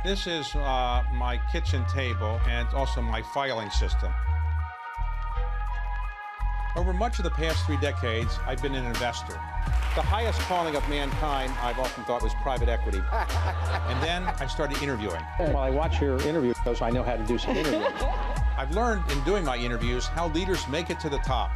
This is my kitchen table and also my filing system. Over much of the past 3 decades, I've been an investor. The highest calling of mankind, I've often thought, was private equity. And then I started interviewing. While I watch your interviews, I know how to do some interviewing. I've learned in doing my interviews how leaders make it to the top.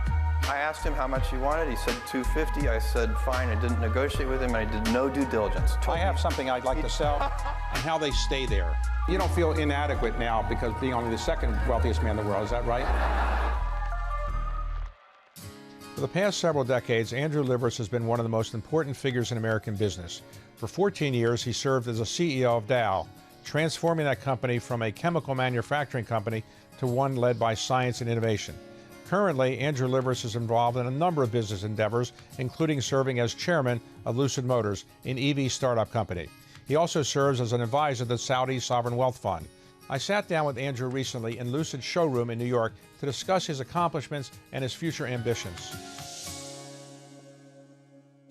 I asked him how much he wanted. He said $250. I said fine. I didn't negotiate with him, and I did no due diligence. I have something I'd like to sell, and how they stay there. You don't feel inadequate now because being only the second wealthiest man in the world, is that right? For the past several decades, Andrew Liveris has been one of the most important figures in American business. For 14 years, he served as a CEO of Dow, transforming that company from a chemical manufacturing company to one led by science and innovation. Currently, Andrew Liveris is involved in a number of business endeavors, including serving as chairman of Lucid Motors, an EV startup company. He also serves as an advisor to the Saudi Sovereign Wealth Fund. I sat down with Andrew recently in Lucid's showroom in New York to discuss his accomplishments and his future ambitions.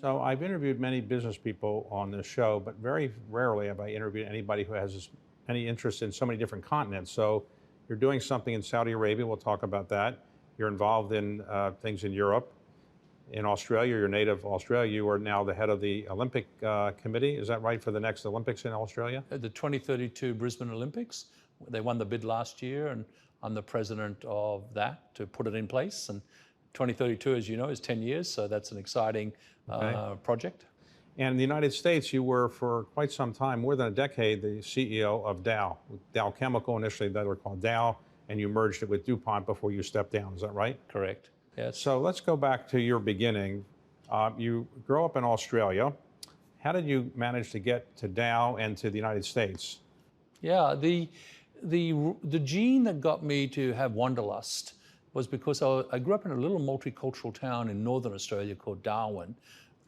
So I've interviewed many business people on this show, but very rarely have I interviewed anybody who has any interest in so many different continents. So you're doing something in Saudi Arabia, we'll talk about that. You're involved in things in Europe. In Australia, you're native Australia. You are now the head of the Olympic Committee. Is that right, for the next Olympics in Australia? The 2032 Brisbane Olympics. They won the bid last year, and I'm the president of that to put it in place. And 2032, as you know, is 10 years, so that's an exciting project. And in the United States, you were for quite some time, more than a decade, the CEO of Dow. Dow Chemical, initially they were called Dow, and you merged it with DuPont before you stepped down. Is that right? Correct. Yes. So let's go back to your beginning. You grew up in Australia. How did you manage to get to Dow and to the United States? Yeah, the gene that got me to have wanderlust was because I grew up in a little multicultural town in northern Australia called Darwin.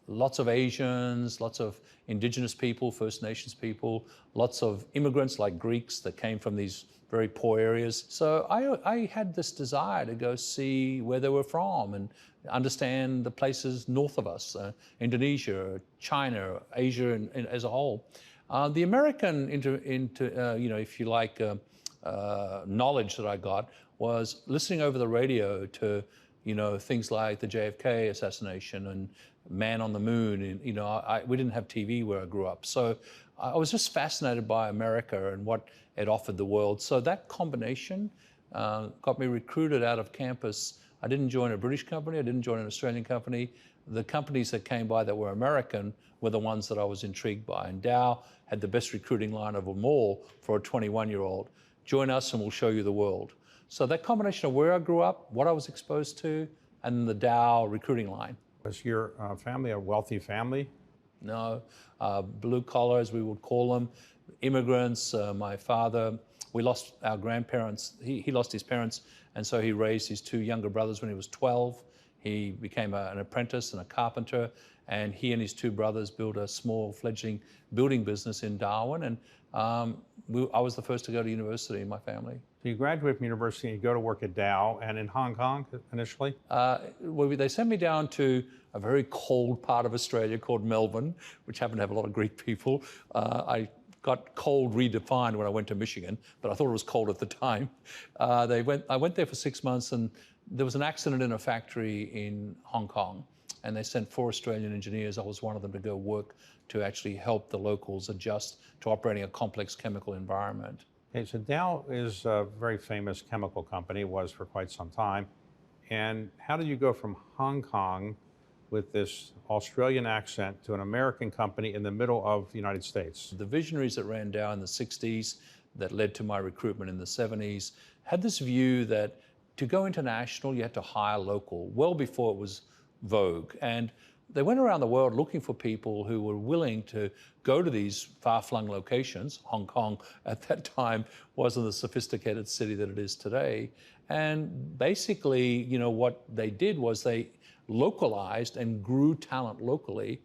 Lots of Asians, lots of Indigenous people, First Nations people, lots of immigrants like Greeks that came from these very poor areas. So I had this desire to go see where they were from and understand the places north of us, Indonesia, China, Asia as a whole. The American, if you like, knowledge that I got was listening over the radio to, things like the JFK assassination and Man on the Moon. And, we didn't have TV where I grew up. So I was just fascinated by America and what it offered the world. So that combination got me recruited out of campus. I didn't join a British company. I didn't join an Australian company. The companies that came by that were American were the ones that I was intrigued by. And Dow had the best recruiting line of them all for a 21-year-old. Join us and we'll show you the world. So that combination of where I grew up, what I was exposed to, and the Dow recruiting line. Was your family a wealthy family? No, blue collar, as we would call them, immigrants. My father, we lost our grandparents. He lost his parents, and so he raised his 2 younger brothers when he was 12. He became an apprentice and a carpenter, and he and his 2 brothers built a small fledgling building business in Darwin, and I was the first to go to university in my family. So you graduate from university and you go to work at Dow, and in Hong Kong initially? They sent me down to a very cold part of Australia called Melbourne, which happened to have a lot of Greek people. I got cold redefined when I went to Michigan, but I thought it was cold at the time. I went there for 6 months, and there was an accident in a factory in Hong Kong, and they sent 4 Australian engineers. I was one of them to go work to actually help the locals adjust to operating a complex chemical environment. Okay, so Dow is a very famous chemical company, was for quite some time. And how did you go from Hong Kong with this Australian accent to an American company in the middle of the United States? The visionaries that ran Dow in the 60s, that led to my recruitment in the 70s, had this view that to go international, you had to hire local, well before it was vogue. And they went around the world looking for people who were willing to go to these far-flung locations. Hong Kong at that time wasn't the sophisticated city that it is today. And basically, what they did was they localized and grew talent locally,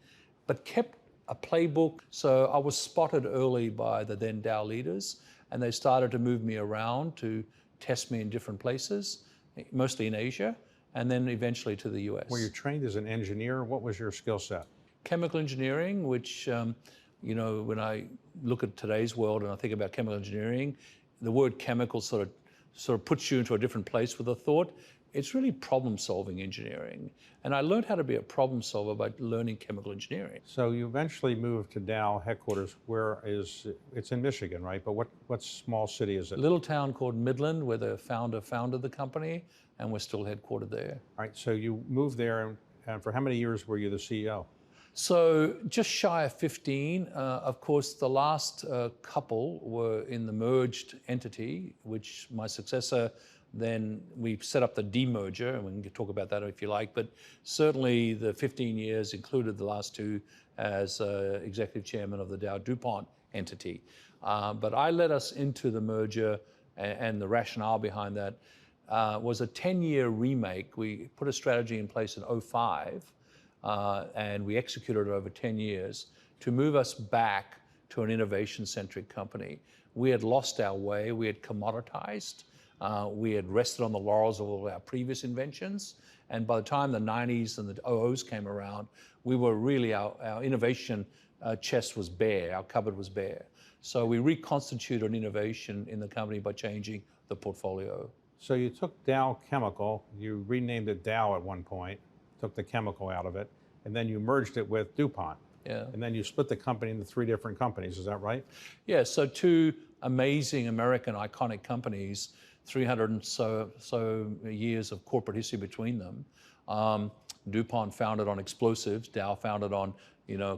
but kept a playbook. So I was spotted early by the then Dow leaders, and they started to move me around to test me in different places, mostly in Asia, and then eventually to the US. Were you trained as an engineer? What was your skill set? Chemical engineering, which You know, when I look at today's world and I think about chemical engineering, the word chemical sort of puts you into a different place with a thought. It's really problem-solving engineering. And I learned how to be a problem solver by learning chemical engineering. So you eventually moved to Dow headquarters. It's in Michigan, right? But what small city is it? A little town called Midland, where the founder founded the company, and we're still headquartered there. All right, so you moved there, and for how many years were you the CEO? So just shy of 15. Of course, the last couple were in the merged entity, which my successor, then we set up the demerger, and we can talk about that if you like, but certainly the 15 years included the last 2 as executive chairman of the Dow DuPont entity. But I led us into the merger, and the rationale behind that was a 10-year remake. We put a strategy in place in 2005, and we executed it over 10 years to move us back to an innovation-centric company. We had lost our way, we had commoditized, we had rested on the laurels of all of our previous inventions, and by the time the 90s and the 00s came around, we were really, our innovation chest was bare, our cupboard was bare. So we reconstituted innovation in the company by changing the portfolio. So you took Dow Chemical, you renamed it Dow at one point, took the chemical out of it, and then you merged it with DuPont. Yeah. And then you split the company into 3 different companies, is that right? Yeah, so 2 amazing American iconic companies, 300 and so years of corporate history between them. DuPont founded on explosives, Dow founded on,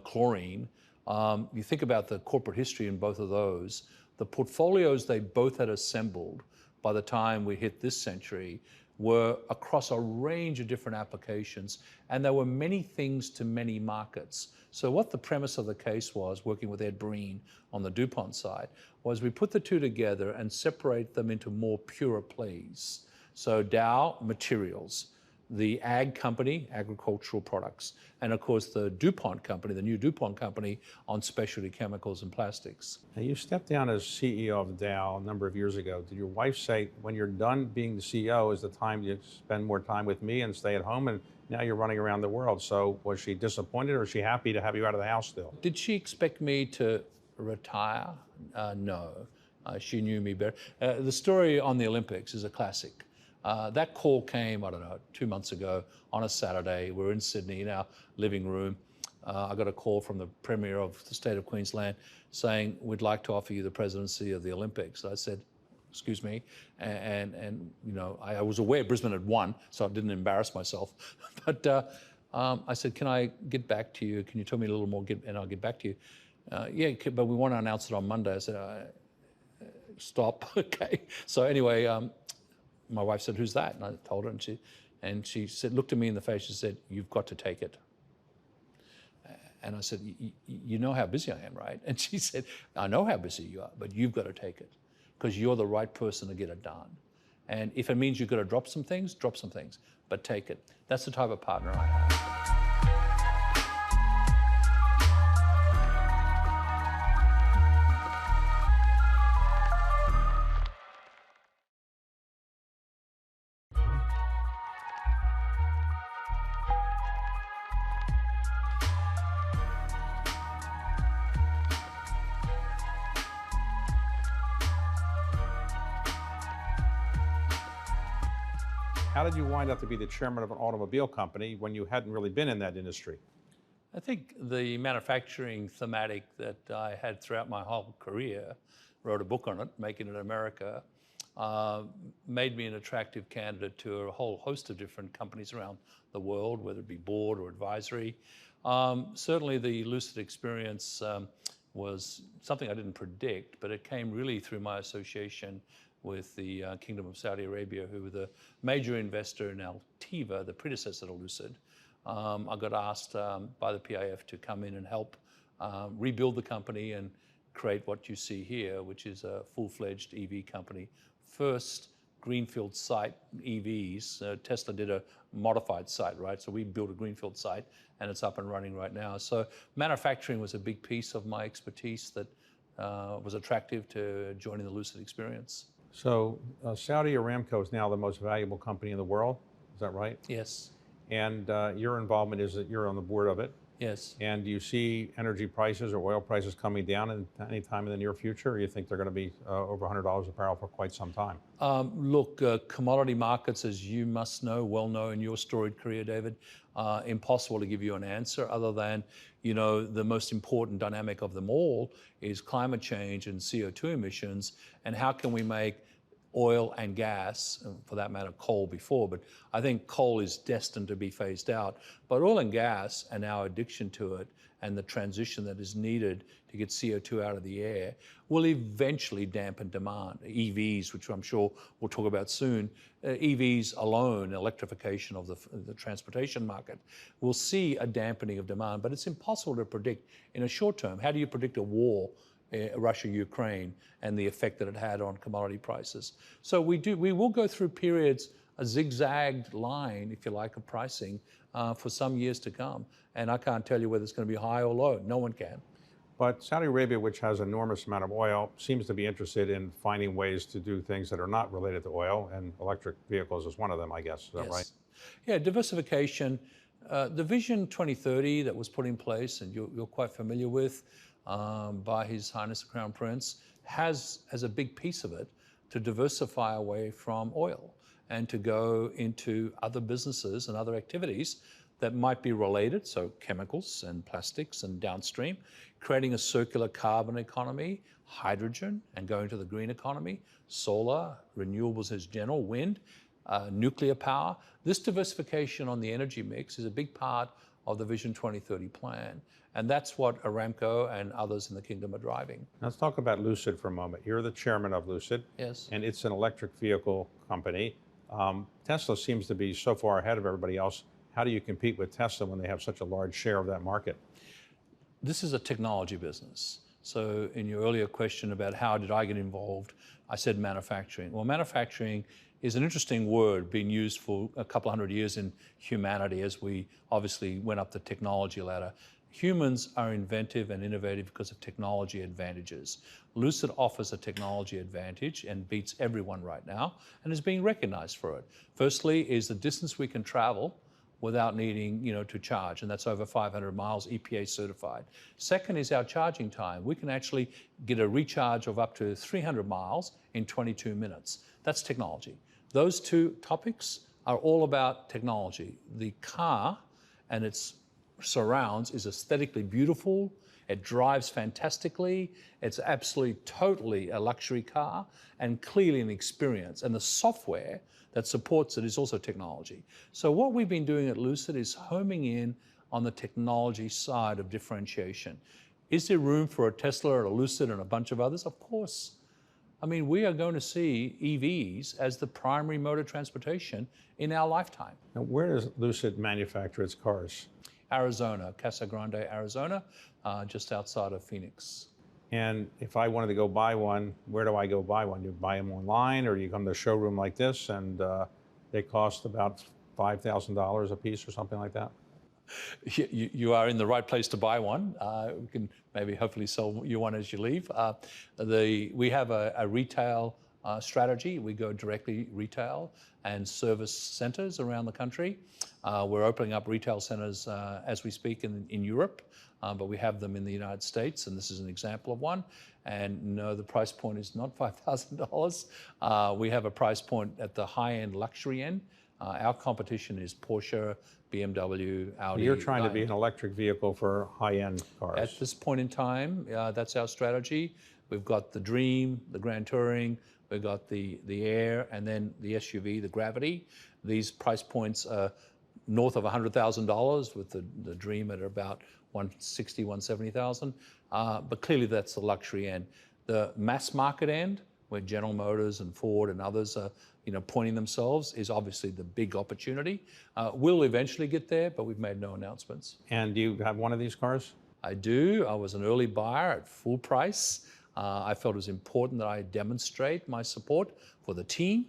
chlorine. You think about the corporate history in both of those, the portfolios they both had assembled by the time we hit this century were across a range of different applications, and there were many things to many markets. So what the premise of the case was, working with Ed Breen on the DuPont side, was we put the 2 together and separate them into more pure plays. So Dow, materials, the ag company, agricultural products, and of course the DuPont company, the new DuPont company, on specialty chemicals and plastics. Now you stepped down as CEO of Dow a number of years ago. Did your wife say, when you're done being the CEO, is the time you spend more time with me and stay at home, and now you're running around the world? So was she disappointed, or is she happy to have you out of the house still? Did she expect me to retire? No, she knew me better. The story on the Olympics is a classic. That call came, 2 months ago on a Saturday. We're in Sydney in our living room. I got a call from the Premier of the state of Queensland saying, we'd like to offer you the presidency of the Olympics. I said, excuse me, and I was aware Brisbane had won, so I didn't embarrass myself. But I said, can I get back to you? Can you tell me a little more, and I'll get back to you? Yeah, but we want to announce it on Monday. I said, stop, okay. So anyway, my wife said, who's that? And I told her, and she said, looked at me in the face and said, you've got to take it. And I said, you know how busy I am, right? And she said, I know how busy you are, but you've got to take it because you're the right person to get it done. And if it means you've got to drop some things, but take it. That's the type of partner I have. How did you wind up to be the chairman of an automobile company when you hadn't really been in that industry? I think the manufacturing thematic that I had throughout my whole career, wrote a book on it, Making It America, made me an attractive candidate to a whole host of different companies around the world, whether it be board or advisory. Certainly the Lucid experience was something I didn't predict, but it came really through my association with the Kingdom of Saudi Arabia, who were the major investor in Altiva, the predecessor to Lucid. I got asked by the PIF to come in and help rebuild the company and create what you see here, which is a full-fledged EV company. First greenfield site EVs. Tesla did a modified site, right? So we built a greenfield site and it's up and running right now. So manufacturing was a big piece of my expertise that was attractive to joining the Lucid experience. So Saudi Aramco is now the most valuable company in the world, is that right? Yes. And your involvement is that you're on the board of it. Yes. And do you see energy prices or oil prices coming down any time in the near future, or you think they're going to be over $100 a barrel for quite some time? Look, commodity markets, as you must know, well know in your storied career, David, impossible to give you an answer other than, the most important dynamic of them all is climate change and CO2 emissions, and how can we make oil and gas, for that matter, coal before, but I think coal is destined to be phased out. But oil and gas and our addiction to it and the transition that is needed to get CO2 out of the air will eventually dampen demand. EVs, which I'm sure we'll talk about soon, EVs alone, electrification of the transportation market, will see a dampening of demand, but it's impossible to predict in a short term. How do you predict a war? Russia-Ukraine and the effect that it had on commodity prices. So we will go through periods, a zigzagged line, if you like, of pricing for some years to come. And I can't tell you whether it's going to be high or low. No one can. But Saudi Arabia, which has an enormous amount of oil, seems to be interested in finding ways to do things that are not related to oil, and electric vehicles is one of them, I guess. Is that right? Yeah, diversification. The Vision 2030 that was put in place, and you're quite familiar with, by His Highness the Crown Prince, has a big piece of it to diversify away from oil and to go into other businesses and other activities that might be related, so chemicals and plastics and downstream, creating a circular carbon economy, hydrogen, and going to the green economy, solar, renewables as general, wind, nuclear power. This diversification on the energy mix is a big part of the Vision 2030 plan. And that's what Aramco and others in the kingdom are driving. Let's talk about Lucid for a moment. You're the chairman of Lucid. Yes. And it's an electric vehicle company. Tesla seems to be so far ahead of everybody else. How do you compete with Tesla when they have such a large share of that market? This is a technology business. So in your earlier question about how did I get involved, I said manufacturing. Well, manufacturing is an interesting word being used for a couple hundred years in humanity as we obviously went up the technology ladder. Humans are inventive and innovative because of technology advantages. Lucid offers a technology advantage and beats everyone right now and is being recognized for it. Firstly is the distance we can travel without needing, to charge, and that's over 500 miles, EPA certified. Second is our charging time. We can actually get a recharge of up to 300 miles in 22 minutes. That's technology. Those two topics are all about technology. The car and its surrounds is aesthetically beautiful. It drives fantastically. It's absolutely, totally a luxury car and clearly an experience. And the software that supports it is also technology. So what we've been doing at Lucid is homing in on the technology side of differentiation. Is there room for a Tesla or a Lucid and a bunch of others? Of course. I mean, we are going to see EVs as the primary mode of transportation in our lifetime. Now, where does Lucid manufacture its cars? Arizona, Casa Grande, Arizona, just outside of Phoenix. And if I wanted to go buy one, where do I go buy one? Do you buy them online, or do you come to a showroom like this and they cost about $5,000 a piece or something like that? You are in the right place to buy one. We can maybe hopefully sell you one as you leave. We have a retail strategy. We go directly retail and service centers around the country. We're opening up retail centers as we speak in Europe, but we have them in the United States, and this is an example of one. And no, the price point is not $5,000. We have a price point at the high-end luxury end. Our competition is Porsche, BMW, Audi. You're trying to be an electric vehicle for high-end cars. At this point in time, that's our strategy. We've got the Dream, the Grand Touring, we've got the Air, and then the SUV, the Gravity. These price points are north of $100,000, with the Dream at about $160,000, $170,000. But clearly that's the luxury end. The mass market end, where General Motors and Ford and others are pointing themselves, is obviously the big opportunity. We'll eventually get there, but we've made no announcements. And do you have one of these cars? I do. I was an early buyer at full price. I felt it was important that I demonstrate my support for the team.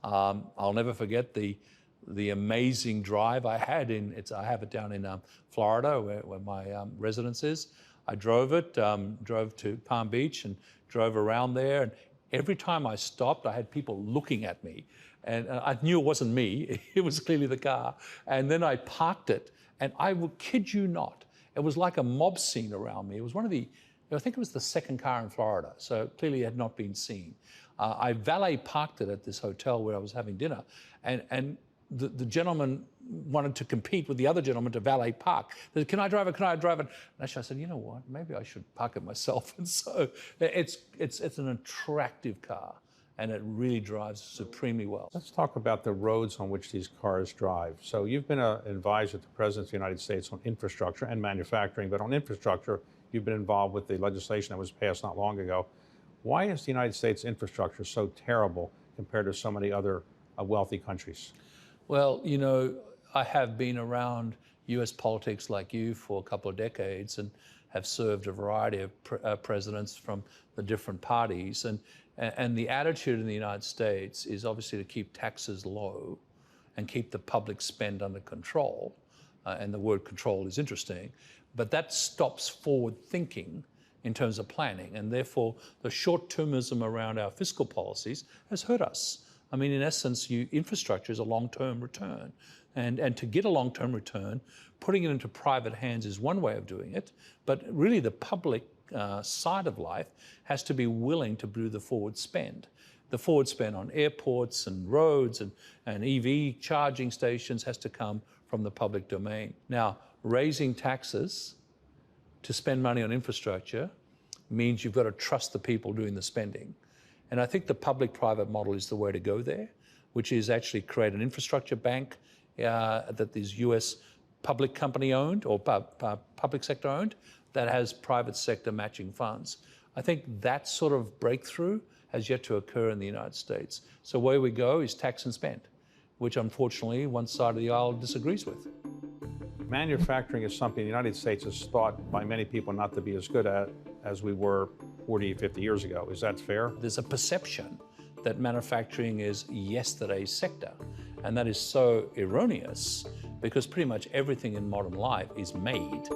I'll never forget the amazing drive I had I have it down in Florida, where my residence is. I drove it, drove to Palm Beach and drove around there. And every time I stopped, I had people looking at me. And I knew it wasn't me. It was clearly the car. And then I parked it. And I will kid you not, It was like a mob scene around me. It was I think it was the second car in Florida, so clearly it had not been seen. I valet parked it at this hotel where I was having dinner, and the gentleman wanted to compete with the other gentleman to valet park. They said, can I drive it? Can I drive it? And actually I said, you know what? Maybe I should park it myself. And so it's an attractive car, and it really drives supremely well. Let's talk about the roads on which these cars drive. So you've been an advisor to the President of the United States on infrastructure and manufacturing, but on infrastructure, you've been involved with the legislation that was passed not long ago. Why is the United States infrastructure so terrible compared to so many other wealthy countries? Well, you know, I have been around US politics like you for a couple of decades and have served a variety of presidents from the different parties. And the attitude in the United States is obviously to keep taxes low and keep the public spend under control. And the word control is interesting, but that stops forward thinking in terms of planning. And therefore, the short-termism around our fiscal policies has hurt us. I mean, in essence, infrastructure is a long-term return. And to get a long-term return, putting it into private hands is one way of doing it. But really, the public side of life has to be willing to do the forward spend. The forward spend on airports and roads and EV charging stations has to come from the public domain. Now, raising taxes to spend money on infrastructure means you've got to trust the people doing the spending. And I think the public-private model is the way to go there, which is actually create an infrastructure bank that is US public company owned or public sector owned that has private sector matching funds. I think that sort of breakthrough has yet to occur in the United States. So where we go is tax and spend, which unfortunately one side of the aisle disagrees with. Manufacturing is something the United States is thought by many people not to be as good at as we were 40, 50 years ago. Is that fair? There's a perception that manufacturing is yesterday's sector, and that is so erroneous because pretty much everything in modern life is made.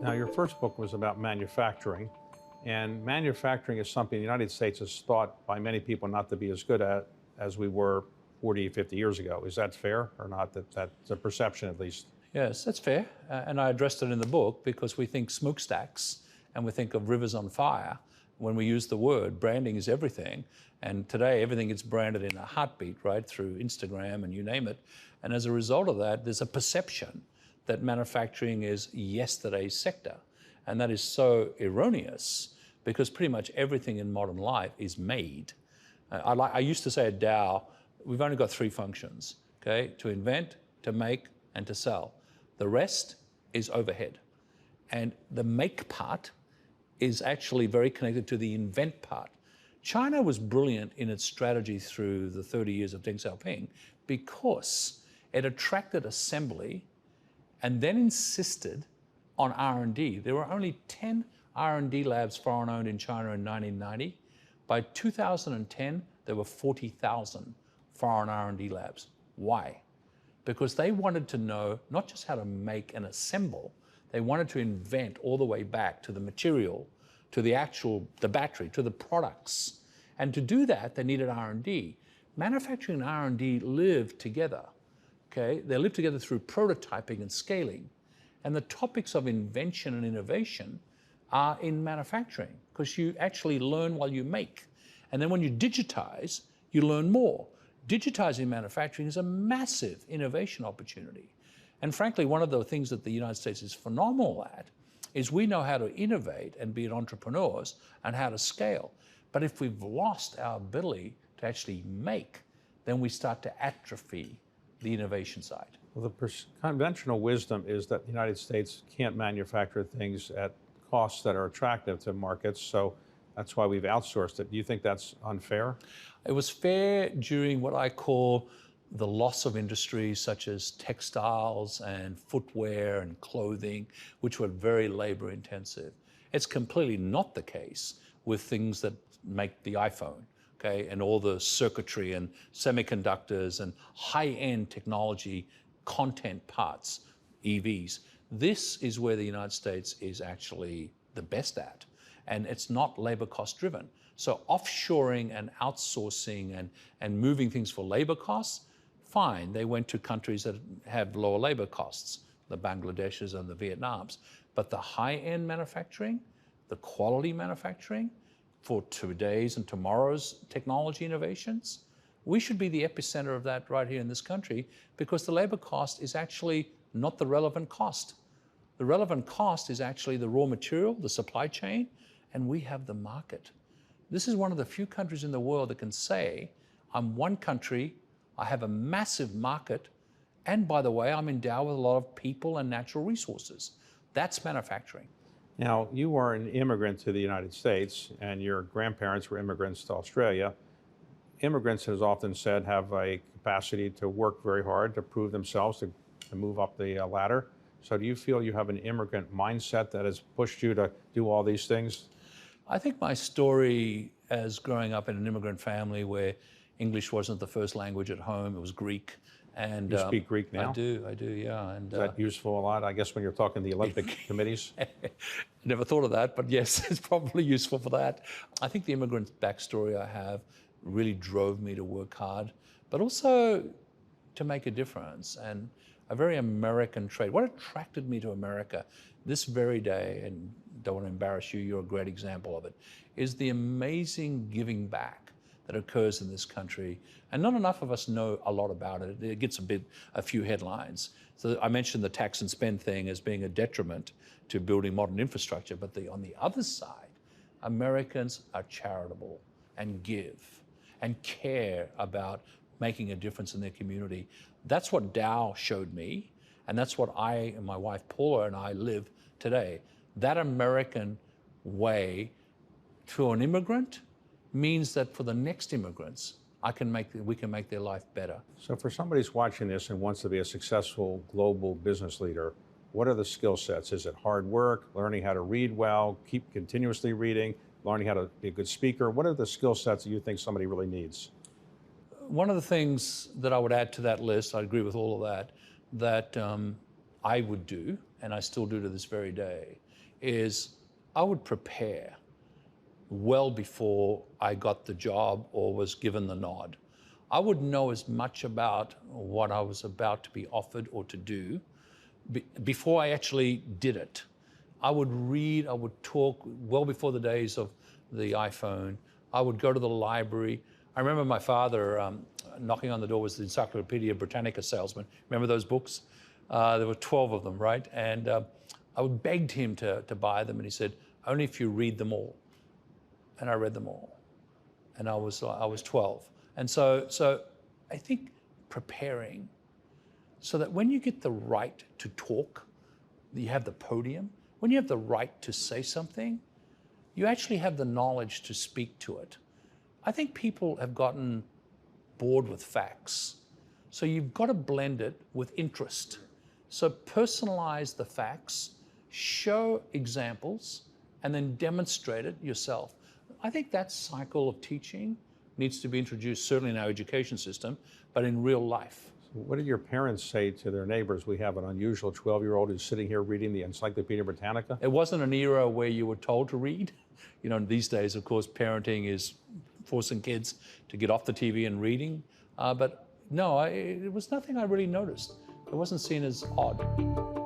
Now, your first book was about manufacturing, and manufacturing is something the United States is thought by many people not to be as good at as we were 40, 50 years ago. Is that fair or not? That's a perception, at least. Yes, that's fair. And I addressed it in the book because we think smokestacks and we think of rivers on fire when we use the word. Branding is everything. And today, everything gets branded in a heartbeat, right, through Instagram and you name it. And as a result of that, there's a perception that manufacturing is yesterday's sector. And that is so erroneous because pretty much everything in modern life is made. I used to say at Dow, we've only got three functions, okay? To invent, to make, and to sell. The rest is overhead. And the make part is actually very connected to the invent part. China was brilliant in its strategy through the 30 years of Deng Xiaoping because it attracted assembly and then insisted on R&D. There were only 10 R&D labs foreign-owned in China in 1990. By 2010, there were 40,000 foreign R&D labs. Why? Because they wanted to know not just how to make and assemble, they wanted to invent all the way back to the material, to the battery, to the products. And to do that, they needed R&D. Manufacturing and R&D live together, okay? They live together through prototyping and scaling. And the topics of invention and innovation are in manufacturing because you actually learn while you make. And then when you digitize, you learn more. Digitizing manufacturing is a massive innovation opportunity. And frankly, one of the things that the United States is phenomenal at is we know how to innovate and be entrepreneurs and how to scale. But if we've lost our ability to actually make, then we start to atrophy the innovation side. Well, the conventional wisdom is that the United States can't manufacture things at costs that are attractive to markets, so that's why we've outsourced it. Do you think that's unfair? It was fair during what I call the loss of industries such as textiles and footwear and clothing, which were very labor intensive. It's completely not the case with things that make the iPhone, okay, and all the circuitry and semiconductors and high-end technology content parts, EVs. This is where the United States is actually the best at, and it's not labor cost driven. So offshoring and outsourcing and moving things for labor costs, fine. They went to countries that have lower labor costs, the Bangladeshis and the Vietnams. But the high-end manufacturing, the quality manufacturing for today's and tomorrow's technology innovations, we should be the epicenter of that right here in this country, because the labor cost is actually not the relevant cost. The relevant cost is actually the raw material, the supply chain, and we have the market. This is one of the few countries in the world that can say, I'm one country, I have a massive market, and by the way, I'm endowed with a lot of people and natural resources. That's manufacturing. Now, you are an immigrant to the United States, and your grandparents were immigrants to Australia. Immigrants, as often said, have a capacity to work very hard to prove themselves, to move up the ladder. So do you feel you have an immigrant mindset that has pushed you to do all these things? I think my story as growing up in an immigrant family where English wasn't the first language at home, it was Greek. And you speak Greek now? I do, yeah. And is that useful a lot, I guess, when you're talking to the Olympic committees? Never thought of that, but yes, it's probably useful for that. I think the immigrant backstory I have really drove me to work hard, but also to make a difference, and a very American trait. What attracted me to America this very day, and don't want to embarrass you, you're a great example of it, is the amazing giving back that occurs in this country. And not enough of us know a lot about it. It gets a few headlines. So I mentioned the tax and spend thing as being a detriment to building modern infrastructure, but on the other side, Americans are charitable and give and care about making a difference in their community. That's what Dow showed me, and that's what I and my wife Paula and I live today. That American way to an immigrant means that for the next immigrants, we can make their life better. So for somebody who's watching this and wants to be a successful global business leader, what are the skill sets? Is it hard work, learning how to read well, keep continuously reading, learning how to be a good speaker? What are the skill sets that you think somebody really needs? One of the things that I would add to that list, I agree with all of that, that I would do, and I still do to this very day, is I would prepare well before I got the job or was given the nod. I would know as much about what I was about to be offered or to do before I actually did it. I would read, I would talk well before the days of the iPhone. I would go to the library. I remember my father knocking on the door was the Encyclopedia Britannica salesman. Remember those books? There were 12 of them, right? And I would begged him to buy them, and he said, only if you read them all. And I read them all. And I was 12. And so I think preparing so that when you get the right to talk, you have the podium, when you have the right to say something, you actually have the knowledge to speak to it. I think people have gotten bored with facts. So you've got to blend it with interest. So personalize the facts, show examples, and then demonstrate it yourself. I think that cycle of teaching needs to be introduced, certainly in our education system, but in real life. What did your parents say to their neighbors? We have an unusual 12-year-old who's sitting here reading the Encyclopedia Britannica. It wasn't an era where you were told to read. You know, these days, of course, parenting is forcing kids to get off the TV and reading. But no, it was nothing I really noticed. It wasn't seen as odd.